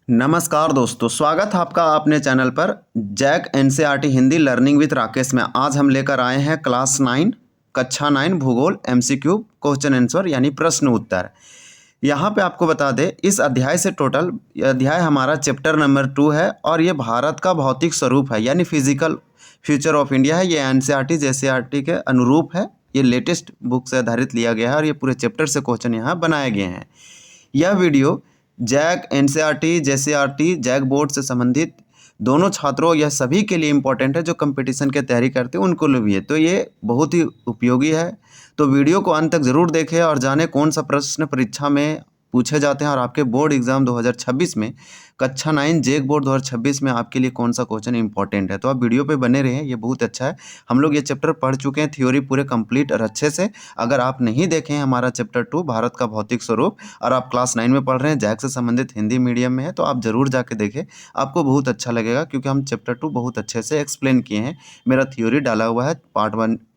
नमस्कार दोस्तों, स्वागत है आपका अपने चैनल पर JAC NCERT Hindi learning with Rakesh में। आज हम लेकर आए हैं क्लास 9 कक्षा 9 भूगोल एमसीक्यू क्वेश्चन आंसर यानी प्रश्न उत्तर। यहाँ पे आपको बता दें, इस अध्याय से टोटल अध्याय हमारा चैप्टर नंबर 2 है और ये भारत का भौतिक स्वरूप है यानी फिजिकल फ्यूचर ऑफ इंडिया है। ये एनसीईआरटी जेसीईआरटी के अनुरूप है। ये लेटेस्ट बुक से आधारित लिया गया है और ये पूरे चैप्टर से क्वेश्चन यहाँ बनाए गए हैं। यह video JAC NCERT JCERT JAC board से संबंधित दोनों छात्रों या सभी के लिए इम्पोर्टेंट है जो कंपटीशन की तैयारी करते हैं उनको लिए भी है, तो ये बहुत ही उपयोगी है। तो वीडियो को अंत तक ज़रूर देखें और जानें कौन सा प्रश्न परीक्षा में पूछे जाते हैं और आपके बोर्ड एग्जाम 2026 में कक्षा 9 जैक बोर्ड 2026 में आपके लिए कौन सा क्वेश्चन इंपॉर्टेंट है। तो आप वीडियो पे बने रहें, ये बहुत अच्छा है। हम लोग ये चैप्टर पढ़ चुके हैं, थ्योरी पूरे कंप्लीट और अच्छे से। अगर आप नहीं देखें हैं हमारा चैप्टर 2 भारत का भौतिक स्वरूप और आप क्लास 9 में पढ़ रहे हैं, जैक से संबंधित हिंदी मीडियम में है, तो आप ज़रूर जाके देखें, आपको बहुत अच्छा लगेगा क्योंकि हम चैप्टर 2 बहुत अच्छे से एक्सप्लेन किए हैं। मेरा थ्योरी डाला हुआ है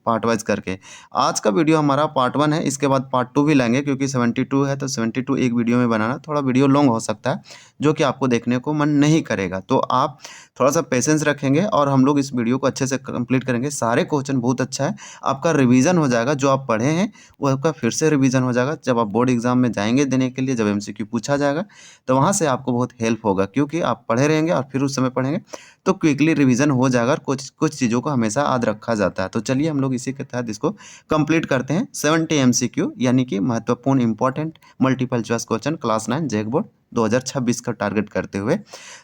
पार्ट वाइज करके। आज का वीडियो हमारा पार्ट 1 है, इसके बाद पार्ट 2 भी लेंगे क्योंकि 72 है, तो 72 एक वीडियो में बनाना थोड़ा वीडियो लॉन्ग हो सकता है जो कि आपको देखने को मन नहीं करेगा। तो आप थोड़ा सा पेशेंस रखेंगे और हम लोग इस वीडियो को अच्छे से कंप्लीट करेंगे। सारे क्वेश्चन बहुत अच्छा है, आपका रिवीजन हो जाएगा। जो आप पढ़े हैं वो आपका फिर से रिवीजन हो जाएगा। जब आप बोर्ड एग्जाम में जाएंगे देने के लिए, जब एमसीक्यू पूछा जाएगा तो वहाँ से आपको बहुत हेल्प होगा क्योंकि आप पढ़े रहेंगे और फिर उस समय पढ़ेंगे तो क्विकली रिवीजन हो जाएगा और कुछ चीज़ों को हमेशा याद रखा जाता है। तो चलिए हम लोग इसी के तहत इसको कंप्लीट करते हैं। 70 एमसीक्यू यानी कि महत्वपूर्ण important multiple choice question class 9 JAC board 2026 का टारगेट करते हुए।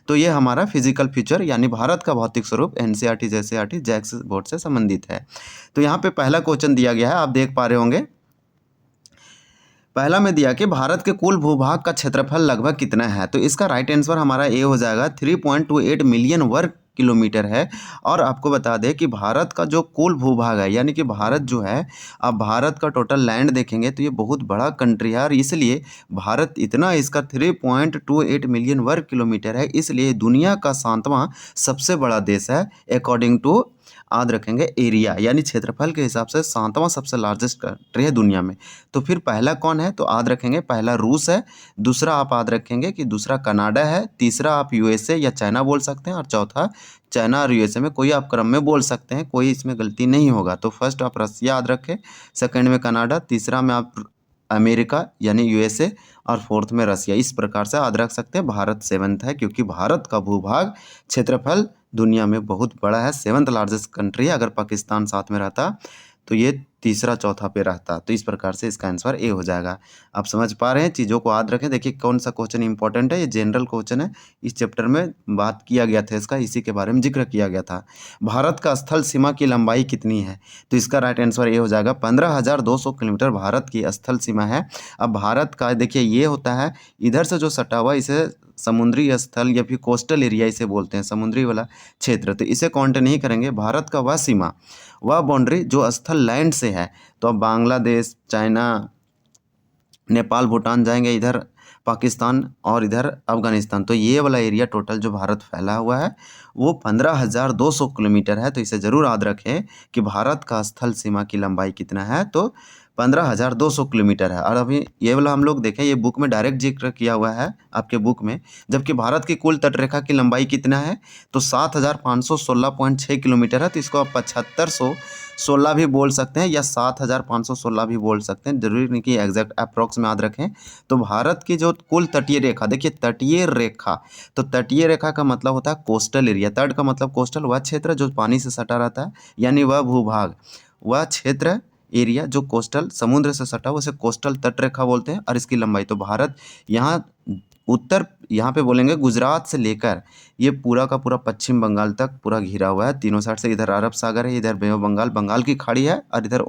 तो ये हमारा फिजिकल फ्यूचर यानी भारत का भौतिक स्वरूप एनसीईआरटी जेसीईआरटी जैक बोर्ड से संबंधित है। तो यहाँ पे पहला क्वेश्चन दिया गया है, आप देख पा रहे होंगे। पहला में दिया कि भारत के कुल भूभाग का क्षेत्रफल लगभग कितना है। तो इसका राइट आंसर हमारा ए हो जाएगा, 3.28 मिलियन वर्ग किलोमीटर है। और आपको बता दें कि भारत का जो कुल भूभाग है यानी कि भारत जो है, आप भारत का टोटल लैंड देखेंगे तो ये बहुत बड़ा कंट्री है और इसलिए भारत इतना इसका 3.28 मिलियन वर्ग किलोमीटर है, इसलिए दुनिया का 7वां सबसे बड़ा देश है अकॉर्डिंग टू याद रखेंगे एरिया यानी क्षेत्रफल के हिसाब से 7वां सबसे लार्जेस्ट कंट्री है दुनिया में। तो फिर पहला कौन है, तो याद रखेंगे पहला रूस है, दूसरा आप याद रखेंगे कि दूसरा कनाडा है, तीसरा आप यूएसए या चाइना बोल सकते हैं और चौथा चाइना और यूएसए में कोई आप क्रम में बोल सकते हैं, कोई इसमें गलती नहीं होगा। तो फर्स्ट आप रसिया याद रखें, सेकंड में कनाडा, तीसरा में आप अमेरिका यानी यूएसए और फोर्थ में रसिया। इस प्रकार से याद रख सकते हैं। भारत 7th है क्योंकि भारत का भूभाग क्षेत्रफल दुनिया में बहुत बड़ा है, 7th लार्जेस्ट कंट्री है। अगर पाकिस्तान साथ में रहता तो ये तीसरा चौथा पे रहता। तो इस प्रकार से इसका आंसर ए हो जाएगा। आप समझ पा रहे हैं, चीज़ों को याद रखें। देखिए कौन सा क्वेश्चन इंपॉर्टेंट है, ये जनरल क्वेश्चन है, इस चैप्टर में बात किया गया था इसका, इसी के बारे में जिक्र किया गया था। भारत का स्थल सीमा की लंबाई कितनी है, तो इसका राइट आंसर ए हो जाएगा, 15,200 किलोमीटर भारत की स्थल सीमा है। अब भारत का देखिए ये होता है, इधर से जो सटा हुआ इसे समुद्री स्थल या फिर कोस्टल एरिया इसे बोलते हैं, समुद्री वाला क्षेत्र, तो इसे काउंट नहीं करेंगे। भारत का वह सीमा, वह बाउंड्री जो स्थल लैंड से है, तो अब बांग्लादेश, चाइना, नेपाल, भूटान जाएंगे, इधर पाकिस्तान और इधर अफगानिस्तान, तो ये वाला एरिया टोटल जो भारत फैला हुआ है वो 15,200 किलोमीटर है। तो इसे ज़रूर याद रखें कि भारत का स्थल सीमा की लंबाई कितना है, तो 15,200 किलोमीटर है। और अभी ये वाला हम लोग देखें, ये बुक में डायरेक्ट जिक्र किया हुआ है आपके बुक में, जबकि भारत की कुल तटरेखा की लंबाई कितना है, तो 7,516.6 किलोमीटर है। तो इसको आप 7,516 भी बोल सकते हैं या 7,516 भी बोल सकते हैं, जरूरी नहीं कि एग्जैक्ट अप्रॉक्स में याद रखें। तो भारत की जो कुल तटीय रेखा, देखिए तटीय रेखा, तो तटीय रेखा का मतलब होता है कोस्टल एरिया, तट का मतलब कोस्टल, वह क्षेत्र जो पानी से सटा रहता है यानी वह भूभाग, वह क्षेत्र एरिया जो कोस्टल समुद्र से सटा हुआ, उसे कोस्टल तट रेखा बोलते हैं। और इसकी लंबाई, तो भारत यहाँ उत्तर, यहाँ पे बोलेंगे गुजरात से लेकर ये पूरा का पूरा पश्चिम बंगाल तक पूरा घिरा हुआ है, तीनों साइड से। इधर अरब सागर है, इधर बे ऑफ बंगाल, बंगाल की खाड़ी है और इधर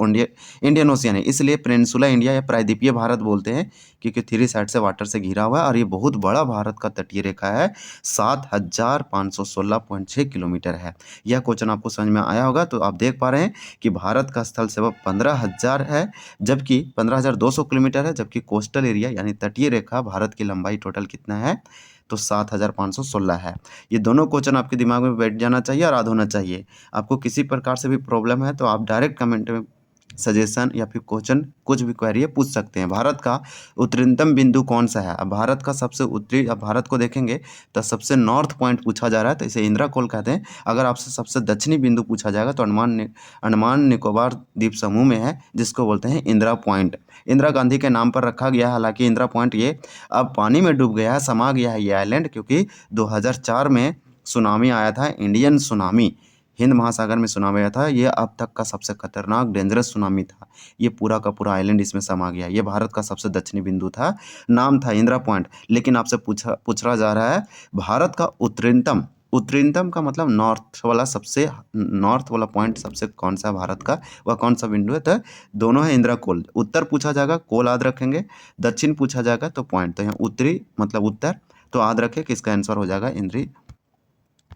इंडियन ओशियन है, इसलिए पेनिनसुला इंडिया या प्रायद्वीपीय भारत बोलते हैं क्योंकि 3 साइड से वाटर से घिरा हुआ है। और ये बहुत बड़ा भारत का तटीय रेखा है, 7,516.6 किलोमीटर है। यह क्वेश्चन आपको समझ में आया होगा। तो आप देख पा रहे हैं कि भारत का स्थल सीमा 15,000 है, जबकि 15,200 किलोमीटर है, जबकि कोस्टल एरिया यानी तटीय रेखा भारत की लंबाई टोटल कितना है, तो 7,516 है। ये दोनों क्वेश्चन आपके दिमाग में बैठ जाना चाहिए और याद होना चाहिए। आपको किसी प्रकार से भी प्रॉब्लम है तो आप डायरेक्ट कमेंट में सजेशन या फिर क्वेश्चन कुछ भी क्वेरी पूछ सकते हैं। भारत का उत्तरीतम बिंदु कौन सा है? अब भारत का सबसे उत्तरी, अब भारत को देखेंगे तो सबसे नॉर्थ पॉइंट पूछा जा रहा है, तो इसे इंदिरा कोल कहते हैं। अगर आपसे सबसे दक्षिणी बिंदु पूछा जाएगा तो अंडमान निकोबार द्वीप समूह में है, जिसको बोलते हैं इंदिरा पॉइंट। इंदिरा गांधी के नाम पर रखा गया है। हालांकि इंदिरा पॉइंट ये अब पानी में डूब गया है, समा गया है ये आइलैंड, क्योंकि 2004 में सुनामी आया था, इंडियन सुनामी, हिंद महासागर में सुनामी आया था। ये अब तक का सबसे खतरनाक डेंजरस सुनामी था। ये पूरा का पूरा आइलैंड इसमें समा गया। ये भारत का सबसे दक्षिणी बिंदु था, नाम था इंदिरा पॉइंट। लेकिन आपसे पूछा जा रहा है भारत का उत्तरीतम, उत्तरीतम का मतलब नॉर्थ वाला, सबसे नॉर्थ वाला पॉइंट सबसे कौन सा भारत का, वह कौन सा बिंदु है? तो दोनों है इंदिरा कोल। उत्तर पूछा जाएगा कोल याद रखेंगे, दक्षिण पूछा जाएगा तो पॉइंट। तो यहाँ उत्तरी मतलब उत्तर, तो याद रखें कि इसका आंसर हो जाएगा इंद्री,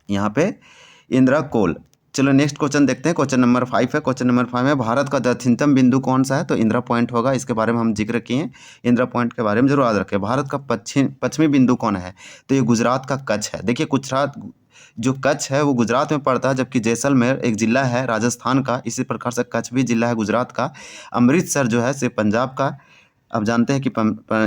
यहाँ पे इंदिरा कोल। चलो नेक्स्ट क्वेश्चन देखते हैं। क्वेश्चन नंबर 5 है। क्वेश्चन नंबर 5 में भारत का दक्षिणतम बिंदु कौन सा है? तो इंदिरा पॉइंट होगा। इसके बारे में हम जिक्र किए हैं, इंदिरा पॉइंट के बारे में जरूर याद रखें। भारत का पश्चिमी बिंदु कौन है? तो ये गुजरात का कच्छ है। देखिए गुजरात जो कच्छ है वो गुजरात में पड़ता है, जबकि जैसलमेर एक जिला है राजस्थान का, इसी प्रकार से कच्छ भी जिला है गुजरात का। अमृतसर जो है सिर्फ पंजाब का। अब जानते हैं कि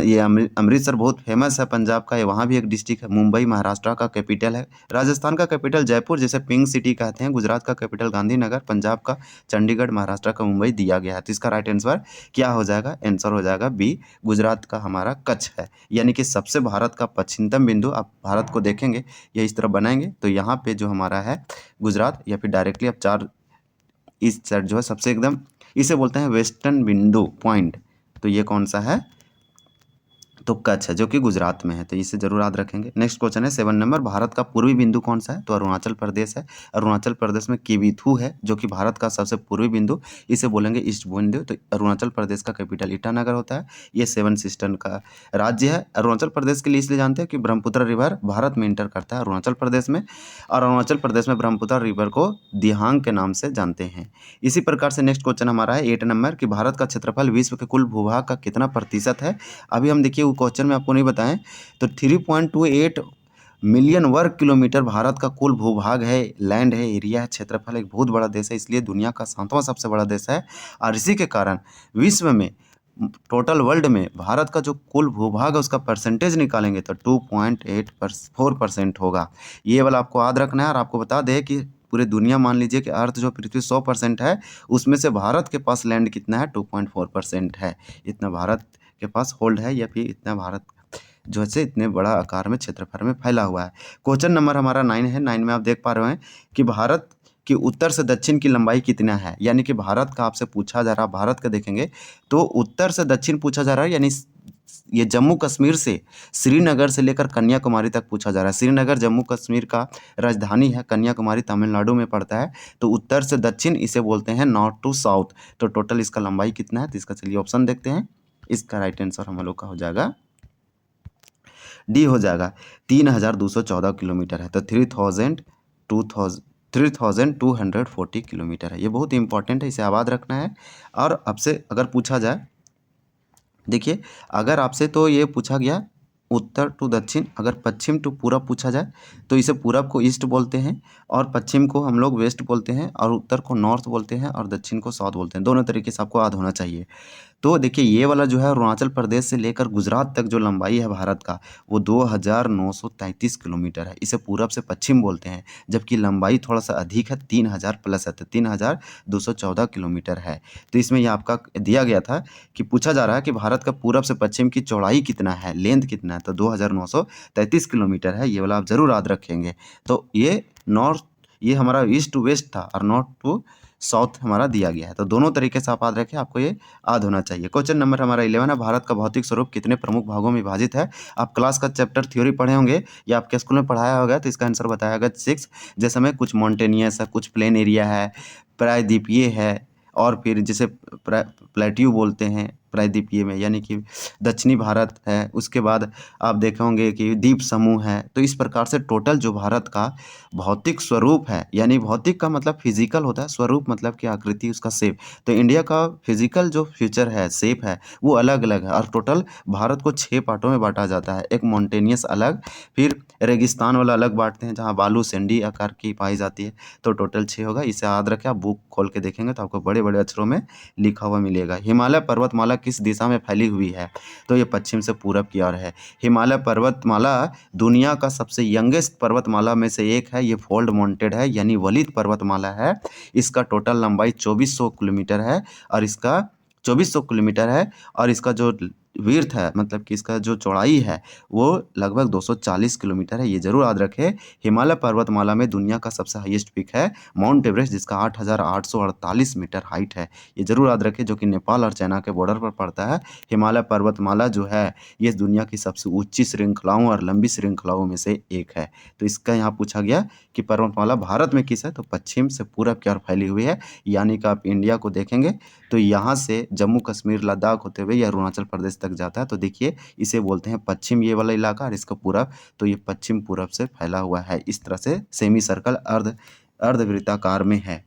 ये अमृतसर बहुत फेमस है पंजाब का, ये वहाँ भी एक डिस्ट्रिक्ट है। मुंबई महाराष्ट्र का कैपिटल है। राजस्थान का कैपिटल जयपुर, जिसे पिंक सिटी कहते हैं। गुजरात का कैपिटल गांधीनगर, पंजाब का चंडीगढ़, महाराष्ट्र का मुंबई दिया गया है। तो इसका राइट आंसर क्या हो जाएगा? आंसर हो जाएगा बी, गुजरात का हमारा कच्छ है। यानी कि सबसे भारत का पश्चिमतम बिंदु, आप भारत को देखेंगे ये इस तरह बनाएंगे तो यहाँ पे जो हमारा है गुजरात, या फिर डायरेक्टली आप चार इस साइड जो है सबसे एकदम, इसे बोलते हैं वेस्टर्न बिंदु पॉइंट। तो ये कौन सा है? तो कच्छ है, जो कि गुजरात में है। तो इसे जरूर याद रखेंगे। नेक्स्ट क्वेश्चन है 7 नंबर, भारत का पूर्वी बिंदु कौन सा है? तो अरुणाचल प्रदेश है। अरुणाचल प्रदेश में किबिथु है, जो कि भारत का सबसे पूर्वी बिंदु, इसे बोलेंगे ईस्ट बिंदु। तो अरुणाचल प्रदेश का कैपिटल ईटानगर होता है। ये 7 सिस्टर्न का राज्य है। अरुणाचल प्रदेश के लिए इसलिए जानते हैं कि ब्रह्मपुत्र रिवर भारत में इंटर करता है अरुणाचल प्रदेश में, और अरुणाचल प्रदेश में ब्रह्मपुत्र रिवर को दिहांग के नाम से जानते हैं। इसी प्रकार से नेक्स्ट क्वेश्चन हमारा है 8 नंबर, कि भारत का क्षेत्रफल विश्व के कुल भूभाग का कितना प्रतिशत है? अभी हम देखिए क्वेश्चन में आपको नहीं बताएं, तो 3.28 मिलियन वर्ग किलोमीटर भारत का कुल भूभाग है, लैंड है, एरिया है, क्षेत्रफल। एक बहुत बड़ा देश है, इसलिए दुनिया का 7वां सबसे बड़ा देश है। और इसी के कारण विश्व में, टोटल वर्ल्ड में भारत का जो कुल भूभाग है उसका परसेंटेज निकालेंगे तो 2.84% होगा। ये वाला आपको याद रखना है। और आपको बता दें कि पूरे दुनिया, मान लीजिए कि अर्थ जो पृथ्वी 100% है, उसमें से भारत के पास लैंड कितना है? 2.4% है। इतना भारत के पास होल्ड है, या फिर इतना भारत जो है इतने बड़ा आकार में क्षेत्रफल में फैला हुआ है। क्वेश्चन नंबर हमारा 9 है। 9 में आप देख पा रहे हैं कि भारत कि उत्तर से दक्षिण की लंबाई कितना है? यानी कि भारत का आपसे पूछा जा रहा, भारत का देखेंगे तो उत्तर से दक्षिण पूछा जा रहा है, यानी ये जम्मू कश्मीर से श्रीनगर से लेकर कन्याकुमारी तक पूछा जा रहा है। श्रीनगर जम्मू कश्मीर का राजधानी है, कन्याकुमारी तमिलनाडु में पड़ता है। तो उत्तर से दक्षिण इसे बोलते हैं नॉर्थ टू साउथ। तो टोटल इसका लंबाई कितना है? तो इसका चलिए ऑप्शन देखते हैं। इसका राइट आंसर हम लोग का हो जाएगा डी, हो जाएगा 3214 किलोमीटर है। तो 3240 किलोमीटर है। ये बहुत इंपॉर्टेंट है, इसे आबाद रखना है। और आपसे अगर पूछा जाए, देखिए अगर आपसे तो ये पूछा गया उत्तर टू दक्षिण, अगर पश्चिम टू पूरब पूछा जाए तो इसे पूरब को ईस्ट बोलते हैं, और पश्चिम को हम लोग वेस्ट बोलते हैं, और उत्तर को नॉर्थ बोलते हैं, और दक्षिण को साउथ बोलते हैं। दोनों तरीके से आपको याद होना चाहिए। तो देखिए ये वाला जो है अरुणाचल प्रदेश से लेकर गुजरात तक जो लंबाई है भारत का, वो 2933 किलोमीटर है। इसे पूरब से पश्चिम बोलते हैं, जबकि लंबाई थोड़ा सा अधिक है, 3000 प्लस है, तो 3214 किलोमीटर है। तो इसमें ये आपका दिया गया था कि पूछा जा रहा है कि भारत का पूरब से पश्चिम की चौड़ाई कितना है, लेंथ कितना है? तो 2933 किलोमीटर है। ये वाला आप जरूर याद रखेंगे। तो ये हमारा ईस्ट टू वेस्ट था, और नॉर्थ टू साउथ हमारा दिया गया है। तो दोनों तरीके से आप याद रखें, आपको ये याद होना चाहिए। क्वेश्चन नंबर हमारा 11 है, भारत का भौतिक स्वरूप कितने प्रमुख भागों में विभाजित है? आप क्लास का चैप्टर थ्योरी पढ़े होंगे या आपके स्कूल में पढ़ाया होगा, तो इसका आंसर बताया होगा 6। जैसे में कुछ मॉन्टेनियस है, कुछ प्लेन एरिया है, प्रायद्वीपीय है, और फिर जिसे प्लेट्यू बोलते हैं, प्रायद्वीपीय में, यानी कि दक्षिणी भारत है। उसके बाद आप देखे होंगे कि द्वीप समूह है। तो इस प्रकार से टोटल जो भारत का भौतिक स्वरूप है, यानी भौतिक का मतलब फिजिकल होता है, स्वरूप मतलब कि आकृति, उसका शेप। तो इंडिया का फिजिकल जो फीचर है, शेप है, वो अलग अलग है। और टोटल भारत को 6 पार्टों में बांटा जाता है। एक माउंटेनियस अलग, फिर रेगिस्तान वाला अलग बांटते हैं जहाँ बालू सैंडी आकार की पाई जाती है। तो टोटल 6 होगा। इसे याद रखें, आप बुक खोल के देखेंगे तो आपको बड़े बड़े अक्षरों में लिखा हुआ मिलेगा। हिमालय पर्वतमाला किस दिशा में फैली हुई है? तो ये पश्चिम से पूरब की ओर है। हिमालय पर्वतमाला दुनिया का सबसे यंगेस्ट पर्वतमाला में से एक है। ये फोल्ड माउंटेड है, यानी वलित पर्वतमाला है। इसका टोटल लंबाई 2400 किलोमीटर है और इसका 2400 किलोमीटर है और इसका जो विड्थ है, मतलब कि इसका जो चौड़ाई है, वो लगभग 240 किलोमीटर है। ये जरूर याद रखें। हिमालय पर्वतमाला में दुनिया का सबसे हाईएस्ट पीक है माउंट एवरेस्ट, जिसका 8848 मीटर हाइट है। ये जरूर याद रखें, जो कि नेपाल और चाइना के बॉर्डर पर पड़ता है। हिमालय पर्वतमाला जो है ये दुनिया की सबसे ऊंची श्रृंखलाओं और लंबी श्रृंखलाओं में से एक है। तो इसका यहाँ पूछा गया कि पर्वतमाला भारत में किस है, तो पश्चिम से पूरब की ओर फैली हुई है। यानी कि आप इंडिया को देखेंगे तो यहाँ से जम्मू कश्मीर, लद्दाख होते हुए या अरुणाचल प्रदेश तक जाता है। तो देखिए, इसे बोलते हैं पश्चिम, ये वाला इलाका, और इसका पूरब, तो ये पश्चिम पूरब से फैला हुआ है। इस तरह से सेमी सर्कल अर्धवृत्ताकार में है।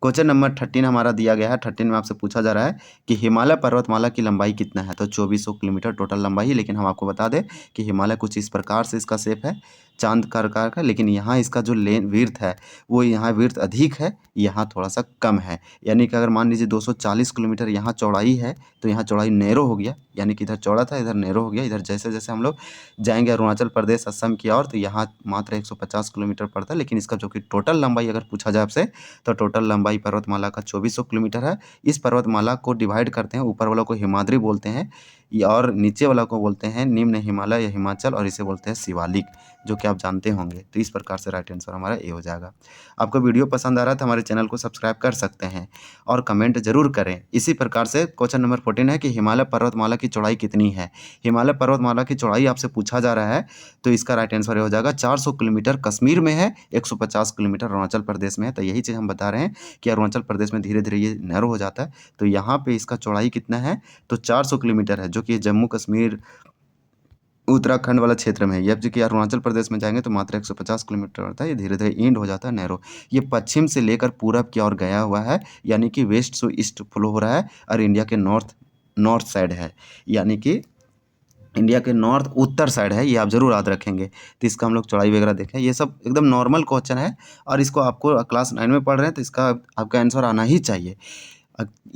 क्वेश्चन नंबर 13 हमारा दिया गया है। 13 में आपसे पूछा जा रहा है कि हिमालय पर्वतमाला की लंबाई कितना है? तो 2400 किलोमीटर टोटल लंबाई है। लेकिन हम आपको बता दें कि हिमालय कुछ इस प्रकार से इसका शेप है, चांद का आकार का। लेकिन यहाँ इसका जो विड्थ है, वो यहाँ विड्थ अधिक है, यहाँ थोड़ा सा कम है। यानी कि अगर मान लीजिए 240 किलोमीटर यहाँ चौड़ाई है, तो यहाँ चौड़ाई नैरो हो गया, यानी कि इधर चौड़ा था, इधर नैरो हो गया। इधर जैसे जैसे हम लोग जाएंगे अरुणाचल प्रदेश, असम की ओर, तो यहाँ मात्र 150 किलोमीटर पड़ता है। लेकिन इसका जो कि टोटल लंबाई अगर पूछा जाए आपसे, तो टोटल लंबाई पर्वतमाला का 2400 किलोमीटर है। इस पर्वतमाला को डिवाइड करते हैं, ऊपर वाला को हिमाद्री बोलते हैं और नीचे वाला को बोलते हैं निम्न हिमालय या हिमाचल, और इसे बोलते हैं शिवालिक, जो कि आप जानते होंगे। तो इस प्रकार से राइट आंसर हमारा ए हो जाएगा। आपको वीडियो पसंद आ रहा है तो हमारे चैनल को सब्सक्राइब कर सकते हैं और कमेंट जरूर करें। इसी प्रकार से क्वेश्चन नंबर 14 है कि हिमालय पर्वतमाला की चौड़ाई कितनी है? हिमालय पर्वतमाला की चौड़ाई आपसे पूछा जा रहा है, तो इसका राइट आंसर हो जाएगा 400 किलोमीटर कश्मीर में है, 150 किलोमीटर अरुणाचल प्रदेश में है। तो यही चीज़ हम बता रहे हैं कि अरुणाचल प्रदेश में धीरे धीरे ये नैरो हो जाता है। तो यहाँ पे इसका चौड़ाई कितना है? तो 400 किलोमीटर है, जो कि जम्मू कश्मीर, उत्तराखंड वाला क्षेत्र में है। जब कि अरुणाचल प्रदेश में जाएंगे तो मात्र 150 किलोमीटर होता है। ये धीरे धीरे इंड हो जाता है, नैरो। ये पश्चिम से लेकर पूरब की ओर गया हुआ है, यानी कि वेस्ट से ईस्ट फ्लो हो रहा है और इंडिया के नॉर्थ साइड है, यानी कि इंडिया के नॉर्थ उत्तर साइड है। ये आप जरूर याद रखेंगे। तो इसका हम लोग चौड़ाई वगैरह देखें, ये सब एकदम नॉर्मल क्वेश्चन है और इसको आपको क्लास 9 में पढ़ रहे हैं तो इसका आपका आंसर आना ही चाहिए।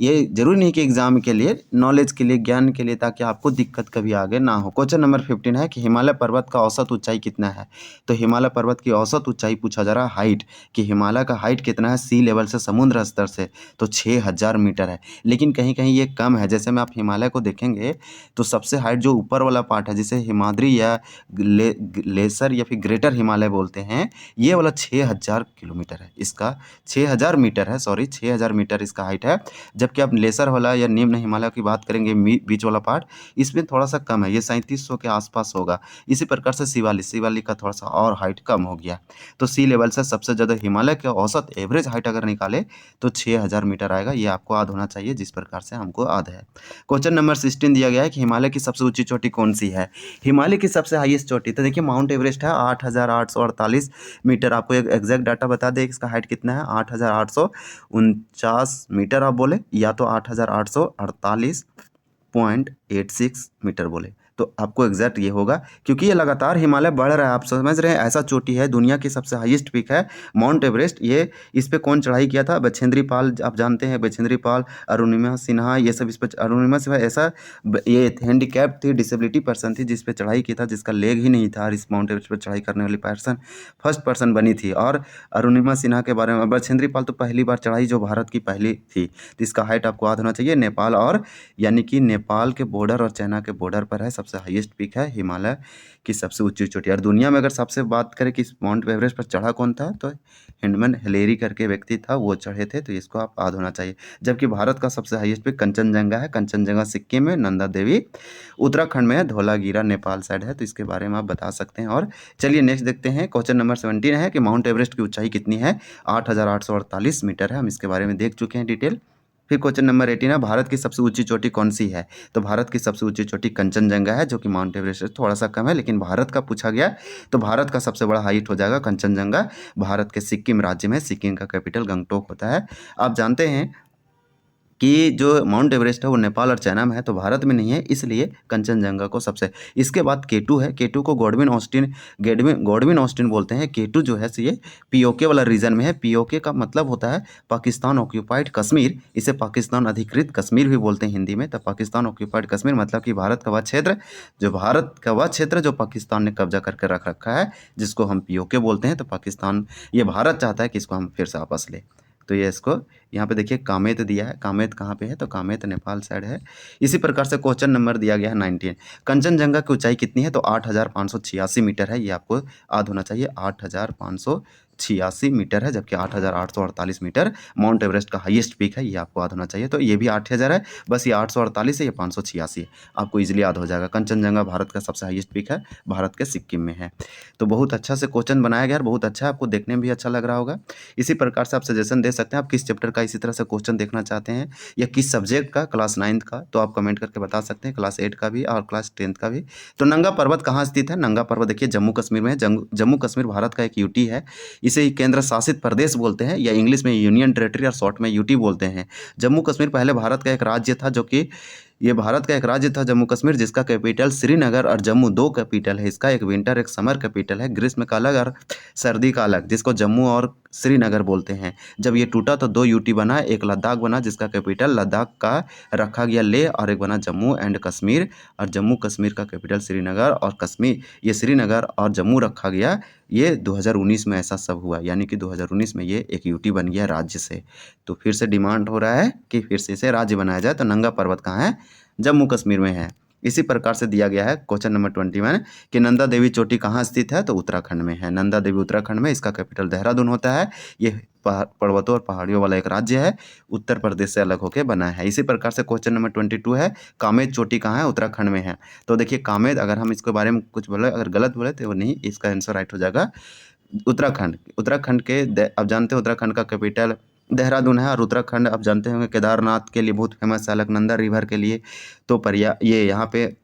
ये जरूरी नहीं कि एग्जाम के लिए, नॉलेज के लिए, ज्ञान के लिए, ताकि आपको दिक्कत कभी आगे ना हो। क्वेश्चन नंबर 15 है कि हिमालय पर्वत का औसत ऊंचाई कितना है? तो हिमालय पर्वत की औसत ऊंचाई पूछा जा रहा है, हाइट, कि हिमालय का हाइट कितना है सी लेवल से, समुद्र स्तर से, तो 6000 मीटर है। लेकिन कहीं कहीं ये कम है। जैसे में आप हिमालय को देखेंगे तो सबसे हाइट जो ऊपर वाला पार्ट है, जिसे हिमाद्री या लेसर या फिर ग्रेटर हिमालय बोलते हैं, ये वाला 6000 किलोमीटर है। इसका 6000 मीटर है, सॉरी 6000 मीटर इसका हाइट है। जबकि आप लेसर वाला या निम्न हिमालय की बात करेंगे, बीच वाला पार्ट, इसमें थोड़ा सा कम है, ये 3700 के आसपास होगा। इसी प्रकार से शिवालिक का थोड़ा सा और हाइट कम हो गया। तो सी लेवल से सबसे ज़्यादा हिमालय के औसत एवरेज हाइट अगर निकाले तो 6000 मीटर आएगा। ये आपको याद होना चाहिए, जिस प्रकार से हमको याद है। क्वेश्चन नंबर 16 दिया गया है कि हिमालय की सबसे ऊंची चोटी कौन सी है? हिमालय की सबसे हाईएस्ट चोटी, तो देखिए माउंट एवरेस्ट है, 8848 मीटर। आपको एक एग्जैक्ट डाटा बता दें, इसका हाइट कितना है, 8849 मीटर आप बोले, या तो 8848.86 मीटर बोले, तो आपको एग्जैक्ट ये होगा। क्योंकि ये लगातार हिमालय बढ़ रहा है, आप समझ रहे हैं। ऐसा चोटी है, दुनिया की सबसे हाईएस्ट पीक है माउंट एवरेस्ट। ये इस पे कौन चढ़ाई किया था? बछेंद्री पाल, आप जानते हैं बछेंद्री पाल, अरुणिमा सिन्हा, ये सब इस पर। अरुणिमा सिन्हा ऐसा ये हैंडीकैप थी, डिसेबिलिटी पर्सन थी, जिस पे चढ़ाई की था, जिसका लेग ही नहीं था, और इस माउंट एवरेस्ट पर चढ़ाई करने वाली पर्सन फर्स्ट पर्सन बनी थी। और अरुणिमा सिन्हा के बारे में, बछेंद्री पाल तो पहली बार चढ़ाई जो भारत की पहली थी। तो इसका हाइट आपको याद होना चाहिए। नेपाल, और यानी कि नेपाल के बॉर्डर और चाइना के बॉर्डर पर है, सबसे हाईएस्ट पीक है हिमालय की सबसे ऊंची चोटी। और दुनिया में अगर सबसे बात करें कि माउंट एवरेस्ट पर चढ़ा कौन था, तो हिंडमैन हिलेरी करके व्यक्ति था, वो चढ़े थे। तो इसको आप याद होना चाहिए। जबकि भारत का सबसे हाईएस्ट पीक कंचनजंगा है। कंचनजंगा सिक्किम में, नंदा देवी उत्तराखंड में है, धौलागिरा नेपाल साइड है। तो इसके बारे में आप बता सकते हैं। और चलिए नेक्स्ट देखते हैं। क्वेश्चन नंबर 17 है कि माउंट एवरेस्ट की ऊंचाई कितनी है? 8848 मीटर है। हम इसके बारे में देख चुके हैं डिटेल। फिर क्वेश्चन नंबर 18 है, भारत की सबसे ऊंची चोटी कौन सी है? तो भारत की सबसे ऊंची चोटी कंचनजंगा है, जो कि माउंट एवरेस्ट से थोड़ा सा कम है, लेकिन भारत का पूछा गया तो भारत का सबसे बड़ा हाइट हो जाएगा कंचनजंगा। भारत के सिक्किम राज्य में, सिक्किम का कैपिटल गंगटोक होता है। आप जानते हैं कि जो माउंट एवरेस्ट है वो नेपाल और चाइना में है, तो भारत में नहीं है, इसलिए कंचनजंगा को सबसे। इसके बाद केटू है, केटू को गॉडविन ऑस्टिन बोलते हैं। केटू जो है सो ये पीओके वाला रीजन में है। पीओके का मतलब होता है पाकिस्तान ऑक्यूपाइड कश्मीर, इसे पाकिस्तान अधिकृत कश्मीर भी बोलते हैं हिंदी में। तो पाकिस्तान ऑक्यूपाइड कश्मीर मतलब कि भारत का वह क्षेत्र जो पाकिस्तान ने कब्जा करके रख रखा है, जिसको हम पीओके बोलते हैं। तो पाकिस्तान, ये भारत चाहता है कि इसको हम फिर से वापस लें। तो ये इसको यहाँ पे देखिए कामेत दिया है। कामेत कहाँ पे है? तो कामेत नेपाल साइड है। इसी प्रकार से क्वेश्चन नंबर दिया गया है 19, कंचनजंगा की ऊंचाई कितनी है? तो 8,586 मीटर है। ये आपको याद होना चाहिए, 8,586 मीटर है, जबकि 8,848 मीटर माउंट एवरेस्ट का हाईएस्ट पीक है। ये आपको याद होना चाहिए। तो ये भी 8,000 है, बस ये 848 है, ये 586 है। आपको इजीली याद हो जाएगा। कंचनजंगा भारत का सबसे हाईएस्ट पीक है, भारत के सिक्किम में है। तो बहुत अच्छा से क्वेश्चन बनाया गया, बहुत अच्छा है, आपको देखने में भी अच्छा लग रहा होगा। इसी प्रकार से आप सजेशन दे सकते हैं, आप किस चैप्टर का इसी तरह से क्वेश्चन देखना चाहते हैं, या किस सब्जेक्ट का, क्लास 9th का, तो आप कमेंट करके बता सकते हैं, क्लास 8 का भी और क्लास 10th का भी। तो नंगा पर्वत कहाँ स्थित है? नंगा पर्वत देखिए जम्मू कश्मीर में है। जम्मू कश्मीर भारत का एक यूटी है। इसे ही केंद्र शासित प्रदेश बोलते हैं, या इंग्लिश में यूनियन टेरेटरी और शॉर्ट में यूटी बोलते हैं। जम्मू कश्मीर पहले भारत का एक राज्य था, जो कि ये भारत का एक राज्य था जम्मू कश्मीर, जिसका कैपिटल श्रीनगर और जम्मू 2 कैपिटल है। इसका एक विंटर एक समर कैपिटल है, ग्रीष्म का अलग और सर्दी का अलग, जिसको जम्मू और श्रीनगर बोलते हैं। जब ये टूटा तो 2 यूटी बना, एक लद्दाख बना जिसका कैपिटल लद्दाख का रखा गया लेह, और एक बना जम्मू एंड कश्मीर, और जम्मू कश्मीर का कैपिटल श्रीनगर और कश्मीर, ये श्रीनगर और जम्मू रखा गया। ये 2019 में ऐसा सब हुआ, यानी कि 2019 में ये एक यूटी बन गया राज्य से। तो फिर से डिमांड हो रहा है कि फिर से इसे राज्य बनाया जाए। तो नंगा पर्वत कहाँ है? जम्मू कश्मीर में है। इसी प्रकार से दिया गया है क्वेश्चन नंबर 21 कि नंदा देवी चोटी कहाँ स्थित है? तो उत्तराखंड में है। नंदा देवी उत्तराखंड में, इसका कैपिटल देहरादून होता है। ये पर्वतों और पहाड़ियों वाला एक राज्य है, उत्तर प्रदेश से अलग होकर बना है। इसी प्रकार से क्वेश्चन नंबर 22 है, कामेत चोटी कहाँ है? उत्तराखंड में है। तो देखिए कामेत, अगर हम इसके बारे में कुछ बोले, अगर गलत बोले तो वो नहीं, इसका आंसर राइट हो जाएगा उत्तराखंड। उत्तराखंड के अब जानते हैं उत्तराखंड का कैपिटल देहरादून है, और उत्तराखंड आप जानते होंगे केदारनाथ के लिए बहुत फेमस है, अलकनंदा रिवर के लिए। तो ये यहाँ पे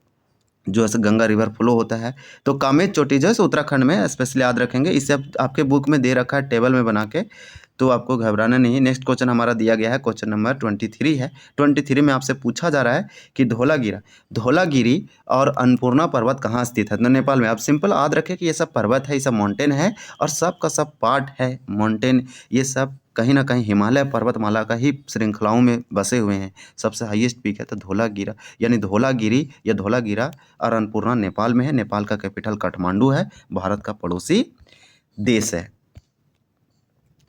जो है गंगा रिवर फ्लो होता है। तो कामेत चोटी जो है उत्तराखंड में, स्पेशली याद रखेंगे। इसे आपके बुक में दे रखा है टेबल में बना के, तो आपको घबराना नहीं है। नेक्स्ट क्वेश्चन हमारा दिया गया है, क्वेश्चन नंबर 23 है। 23 में आपसे पूछा जा रहा है कि धौलागिरी और अन्नपूर्णा पर्वत कहाँ स्थित है? तो नेपाल में। आप सिंपल याद रखें कि ये सब पर्वत है, ये सब माउंटेन है, और सब का सब पार्ट है माउंटेन। ये सब कहीं ना कहीं हिमालय पर्वतमाला का ही श्रृंखलाओं में बसे हुए हैं। सबसे हाईएस्ट पीक है तो धौलागिरा, यानी धौलागिरी या धौलागिरा, और अन्नपूर्णा नेपाल में है। नेपाल का कैपिटल काठमांडू है, भारत का पड़ोसी देश है।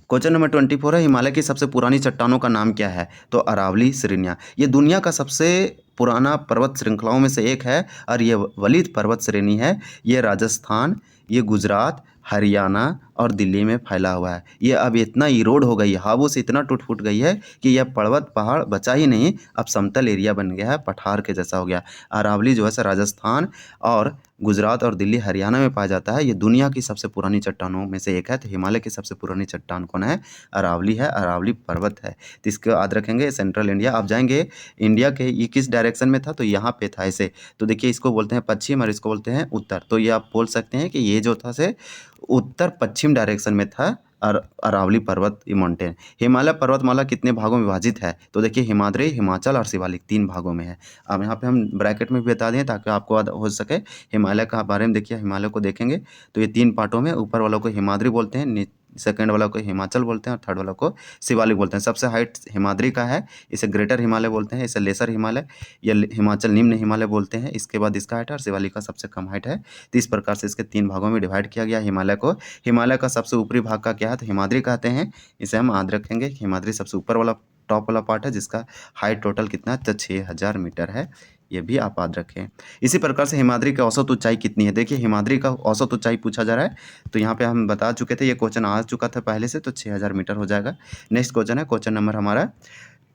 क्वेश्चन नंबर 24 है, हिमालय की सबसे पुरानी चट्टानों का नाम क्या है? तो अरावली श्रेणियाँ। ये दुनिया का सबसे पुराना पर्वत श्रृंखलाओं में से एक है, और ये वलित पर्वत श्रेणी है। ये राजस्थान, ये गुजरात, हरियाणा और दिल्ली में फैला हुआ है। ये अब इतना इरोड हो गई है, हवाओं से इतना टूट फूट गई है कि यह पर्वत पहाड़ बचा ही नहीं, अब समतल एरिया बन गया है, पठार के जैसा हो गया। अरावली जो है राजस्थान और गुजरात और दिल्ली हरियाणा में पाया जाता है। ये दुनिया की सबसे पुरानी चट्टानों में से एक है। तो हिमालय की सबसे पुरानी चट्टान कौन है? अरावली है, अरावली पर्वत है। तो इसको याद रखेंगे, सेंट्रल इंडिया। आप जाएंगे इंडिया के, ये किस डायरेक्शन में था? तो यहाँ पे था ऐसे। तो देखिए इसको बोलते हैं पश्चिम और इसको बोलते हैं उत्तर। तो ये आप बोल सकते हैं कि ये जो था से उत्तर पश्चिम डायरेक्शन में था, और अरावली पर्वत माउंटेन। हिमालय पर्वतमाला कितने भागों में विभाजित है? तो देखिए हिमाद्री, हिमाचल और शिवालिक 3 भागों में है। अब यहाँ पे हम ब्रैकेट में भी बता दें ताकि आपको हो सके। हिमालय का बारे में देखिए, हिमालय को देखेंगे तो ये 3 पार्टों में, ऊपर वालों को हिमाद्री बोलते हैं, सेकंड वाला को हिमाचल बोलते हैं, और थर्ड वाला को शिवालिक बोलते हैं। सबसे हाइट हिमाद्री का है, इसे ग्रेटर हिमालय बोलते हैं, इसे लेसर हिमालय या हिमाचल निम्न हिमालय बोलते हैं। इसके बाद इसका हाइट है, और शिवालिक का सबसे कम हाइट है। तो इस प्रकार से इसके 3 भागों में डिवाइड किया गया हिमालय को। हिमालय का सबसे ऊपरी भाग का क्या है? तो हिमाद्री कहते हैं। इसे हम याद रखेंगे। हिमाद्री सबसे ऊपर वाला टॉप वाला पार्ट है, जिसका हाइट टोटल कितना है? तो 6000 मीटर है। ये भी आप याद रखें। इसी प्रकार से हिमाद्री की औसत ऊंचाई कितनी है? देखिए हिमाद्री का औसत ऊंचाई पूछा जा रहा है, तो यहाँ पे हम बता चुके थे, ये क्वेश्चन आ चुका था पहले से, तो 6000 मीटर हो जाएगा। नेक्स्ट क्वेश्चन है, क्वेश्चन नंबर हमारा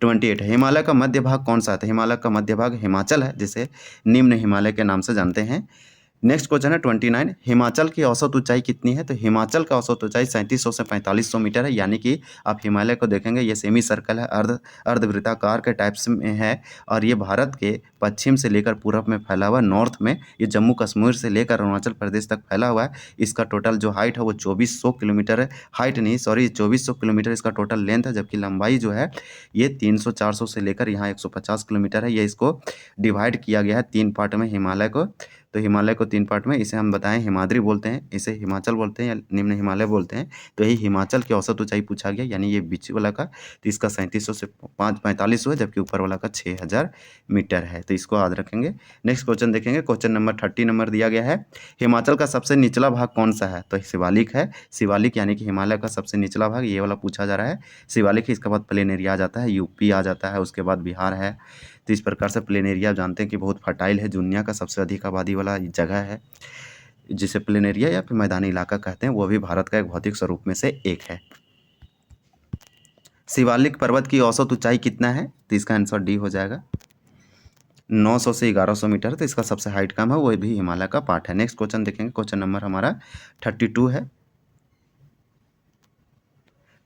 28 है, हिमालय का मध्य भाग कौन सा है? तो हिमालय का मध्य भाग हिमाचल है, जिसे निम्न हिमालय के नाम से जानते हैं। नेक्स्ट क्वेश्चन है 29, हिमाचल की औसत ऊंचाई कितनी है? तो हिमाचल का औसत ऊंचाई 3700 से 4500 मीटर है, यानी कि आप हिमालय को देखेंगे ये सेमी सर्कल है, अर्धवृत्ताकार के टाइप्स में है, और ये भारत के पश्चिम से लेकर पूरब में फैला हुआ, नॉर्थ में ये जम्मू कश्मीर से लेकर अरुणाचल प्रदेश तक फैला हुआ है। इसका टोटल जो हाइट है वो 2400 किलोमीटर है, हाइट नहीं सॉरी 2400 किलोमीटर इसका टोटल लेंथ है, जबकि लंबाई जो है ये 300-400 से लेकर यहाँ 150 किलोमीटर है। ये इसको डिवाइड किया गया है 3 पार्ट में हिमालय को। तो हिमालय को 3 पार्ट में, इसे हम बताएं हिमाद्री बोलते हैं, इसे हिमाचल बोलते हैं या निम्न हिमालय बोलते हैं। तो यही हिमाचल की औसत ऊंचाई पूछा गया, यानी ये बीच वाला का, तो इसका 3700 से 4500 है, जबकि ऊपर वाला का 6000 मीटर है। तो इसको याद रखेंगे। नेक्स्ट क्वेश्चन देखेंगे, क्वेश्चन नंबर 30 नंबर दिया गया है, हिमाचल का सबसे निचला भाग कौन सा है? तो शिवालिक है। शिवालिक यानी कि हिमालय का सबसे निचला भाग ये वाला पूछा जा रहा है, शिवालिक है। इसके बाद प्लेन एरिया आ जाता है, यूपी आ जाता है, उसके बाद बिहार है। तो इस प्रकार से प्लेन एरिया जानते हैं कि बहुत फर्टाइल है, दुनिया का सबसे अधिक आबादी वाला जगह है, जिसे प्लेन एरिया या फिर मैदानी इलाका कहते हैं, वो भी भारत का एक भौतिक स्वरूप में से एक है। शिवालिक पर्वत की औसत ऊंचाई कितना है? तो इसका आंसर डी हो जाएगा, 900 से 1100 मीटर। तो इसका सबसे हाइट कम है, वो भी हिमालय का पार्ट है। नेक्स्ट क्वेश्चन देखेंगे, क्वेश्चन नंबर हमारा 32 है।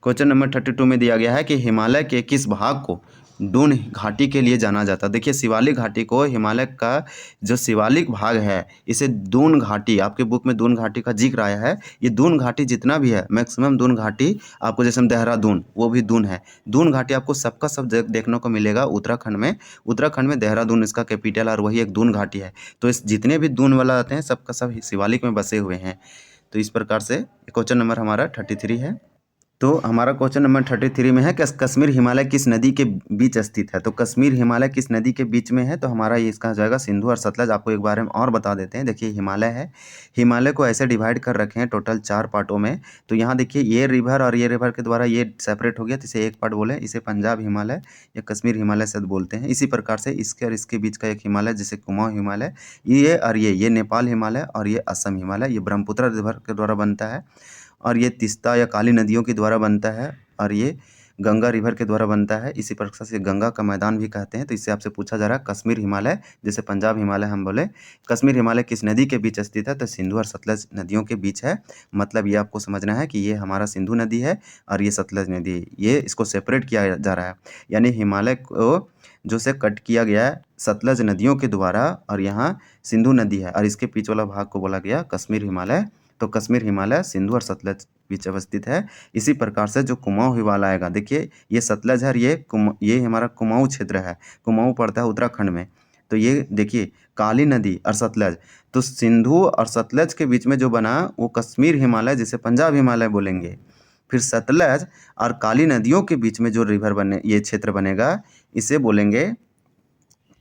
क्वेश्चन नंबर 32 में दिया गया है कि हिमालय के किस भाग को दून घाटी के लिए जाना जाता है? देखिए शिवालिक घाटी को, हिमालय का जो शिवालिक भाग है इसे दून घाटी, आपके बुक में दून घाटी का जिक्र आया है। ये दून घाटी जितना भी है, मैक्सिमम दून घाटी आपको, जैसे देहरादून वो भी दून है, दून घाटी आपको सबका सब देखने को मिलेगा उत्तराखंड में। उत्तराखंड में देहरादून इसका कैपिटल, और वही एक दून घाटी है। तो इस जितने भी दून वाला आते हैं सबका सब शिवालिक में बसे हुए हैं। तो इस प्रकार से क्वेश्चन नंबर हमारा 33 है। तो हमारा क्वेश्चन नंबर 33 में है कि कश्मीर हिमालय किस नदी के बीच स्थित है? तो कश्मीर हिमालय किस नदी के बीच में है? तो हमारा ये इसका हो जाएगा सिंधु और सतलज। आपको एक बारे में और बता देते हैं, देखिए हिमालय है, हिमालय को ऐसे डिवाइड कर रखे हैं टोटल 4 पार्टों में। तो यहाँ देखिए ये रिवर और ये रिवर के द्वारा ये सेपरेट हो गया, तो इसे एक पार्ट बोले, इसे पंजाब हिमालय या कश्मीर हिमालय से बोलते हैं। इसी प्रकार से इसके और इसके बीच का एक हिमालय जिसे कुमाऊं हिमालय, ये और ये नेपाल हिमालय और ये असम हिमालय, ये ब्रह्मपुत्र रिवर के द्वारा बनता है, और ये तीस्ता या काली नदियों के द्वारा बनता है, और ये गंगा रिवर के द्वारा बनता है। इसी प्रकार से गंगा का मैदान भी कहते हैं। तो इससे आपसे पूछा जा रहा है कश्मीर हिमालय, जैसे पंजाब हिमालय हम बोले, कश्मीर हिमालय किस नदी के बीच स्थित है? तो सिंधु और सतलज नदियों के बीच है। मतलब ये आपको समझना है कि ये हमारा सिंधु नदी है और ये सतलज नदी है, ये इसको सेपरेट किया जा रहा है, यानी हिमालय को जो से कट किया गया है सतलज नदियों के द्वारा, और यहाँ सिंधु नदी है, और इसके बीच वाला भाग को बोला गया कश्मीर हिमालय। तो कश्मीर हिमालय सिंधु और सतलज बीच अवस्थित है। इसी प्रकार से जो कुमाऊं हिमालय आएगा, देखिए ये सतलज है, ये हमारा कुमाऊं क्षेत्र है, कुमाऊं पड़ता है उत्तराखंड में। तो ये देखिए काली नदी और सतलज, तो सिंधु और सतलज के बीच में जो बना वो कश्मीर हिमालय, जिसे पंजाब हिमालय बोलेंगे। फिर सतलज और काली नदियों के बीच में जो रिवर बने, ये क्षेत्र बनेगा, इसे बोलेंगे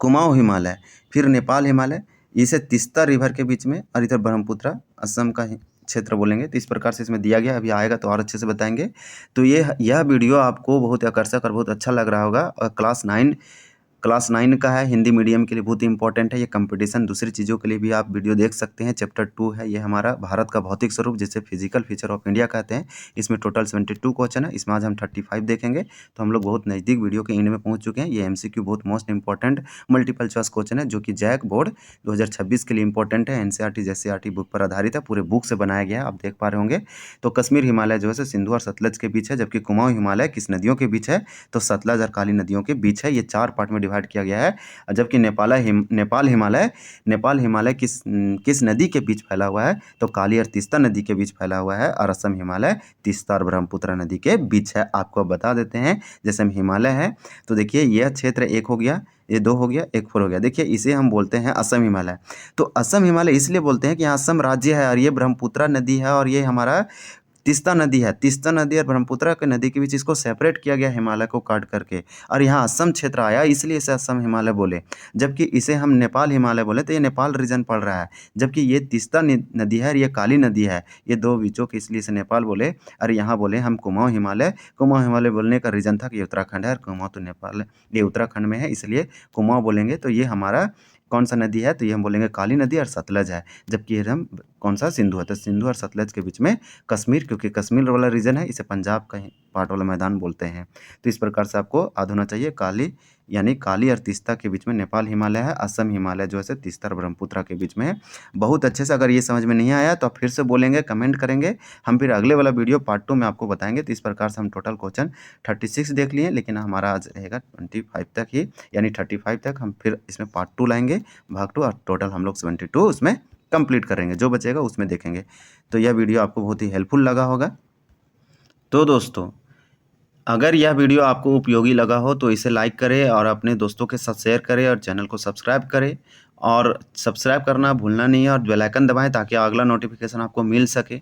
कुमाऊं हिमालय। फिर नेपाल हिमालय, इसे तीस्ता रिवर के बीच में, और इधर ब्रह्मपुत्र असम का क्षेत्र बोलेंगे। तो इस प्रकार से इसमें दिया गया, अभी आएगा तो और अच्छे से बताएंगे। तो यह वीडियो आपको बहुत आकर्षक और बहुत अच्छा लग रहा होगा, और क्लास 9 का है, हिंदी मीडियम के लिए बहुत इंपॉर्टेंट है। ये कंपटीशन दूसरी चीज़ों के लिए भी आप वीडियो देख सकते हैं। चैप्टर 2 है ये हमारा, भारत का भौतिक स्वरूप, जिसे फिजिकल फीचर ऑफ इंडिया कहते हैं। इसमें टोटल 72 क्वेश्चन है, इसमें आज हम 35 देखेंगे। तो हम लोग बहुत नज़दीक वीडियो के एंड में पहुंच चुके हैं। ये एमसीक्यू बहुत most important multiple choice question है, जो कि जैक बोर्ड 2026 के लिए इंपॉर्टेंट है। एनसीईआरटी जेसीईआरटी बुक पर आधारित है, पूरे बुक से बनाया गया है, आप देख पा रहे होंगे। तो कश्मीर हिमालय जो है सिंधु और सतलज के बीच है, जबकि कुमाऊं हिमालय किस नदियों के बीच है? तो सतलज और काली नदियों के बीच है। ये 4 पार्ट में डिवाइड किया गया है। जबकि नेपाल हिमालय किस नदी के बीच फैला हुआ है? तो काली और तीस्ता नदी के बीच फैला हुआ है, और असम हिमालय तीस्ता और ब्रह्मपुत्र नदी के बीच है। आपको बता देते हैं, जैसे हम हिमालय है, तो देखिए यह क्षेत्र 1 हो गया, ये 2 हो गया, एक 4 हो गया। देखिए इसे हम बोलते हैं असम हिमालय। तो असम हिमालय इसलिए बोलते हैं कि यहाँ असम राज्य है, और ये ब्रह्मपुत्र नदी है, और ये हमारा तीस्ता नदी है। तीस्ता नदी और ब्रह्मपुत्र के नदी के बीच इसको सेपरेट किया गया हिमालय को काट करके, और यहाँ असम क्षेत्र आया, इसलिए इसे असम हिमालय बोले। जबकि इसे हम नेपाल हिमालय बोले, तो ये नेपाल रीजन पड़ रहा है। जबकि ये तीस्ता नदी है और ये काली नदी है, ये 2 बीचों के, इसलिए इसे नेपाल बोले। और यहाँ बोले हम कुमाऊं हिमालय। कुमाऊं हिमालय बोलने का रीजन था कि ये उत्तराखंड है, और कुमाऊं तो नेपाल, ये उत्तराखंड में है, इसलिए कुमाऊं बोलेंगे। तो ये हमारा कौन सा नदी है? तो ये हम बोलेंगे काली नदी और सतलज है। जबकि हम कौन सा? सिंधु है। तो सिंधु और सतलज के बीच में कश्मीर, क्योंकि कश्मीर वाला रीजन है, इसे पंजाब पाट वाला मैदान बोलते हैं। तो इस प्रकार से आपको याद होना चाहिए। काली यानी काली और तीस्ता के बीच में नेपाल हिमालय है, असम हिमालय जो है तीस्ता और ब्रह्मपुत्रा के बीच में है। बहुत अच्छे से अगर ये समझ में नहीं आया तो आप फिर से बोलेंगे, कमेंट करेंगे, हम फिर अगले वाला वीडियो पार्ट 2 में आपको बताएंगे। तो इस प्रकार से हम टोटल क्वेश्चन 36 देख लिए, लेकिन हमारा आज रहेगा 25 तक ही, यानी 35 तक। हम फिर इसमें पार्ट 2 लाएंगे, भाग 2, और टोटल हम लोग 72 उसमें कंप्लीट करेंगे। जो बचेगा उसमें देखेंगे। तो यह वीडियो आपको बहुत ही हेल्पफुल लगा होगा। तो दोस्तों, अगर यह वीडियो आपको उपयोगी लगा हो तो इसे लाइक करें और अपने दोस्तों के साथ शेयर करें और चैनल को सब्सक्राइब करें। और सब्सक्राइब करना भूलना नहीं है, और बेल आइकन दबाएं ताकि अगला नोटिफिकेशन आपको मिल सके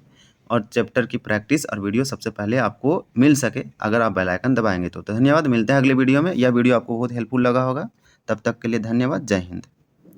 और चैप्टर की प्रैक्टिस और वीडियो सबसे पहले आपको मिल सके अगर आप बेल आइकन दबाएंगे तो। धन्यवाद, मिलते हैं अगले वीडियो में। यह वीडियो आपको बहुत हेल्पफुल लगा होगा। तब तक के लिए धन्यवाद। जय हिंद।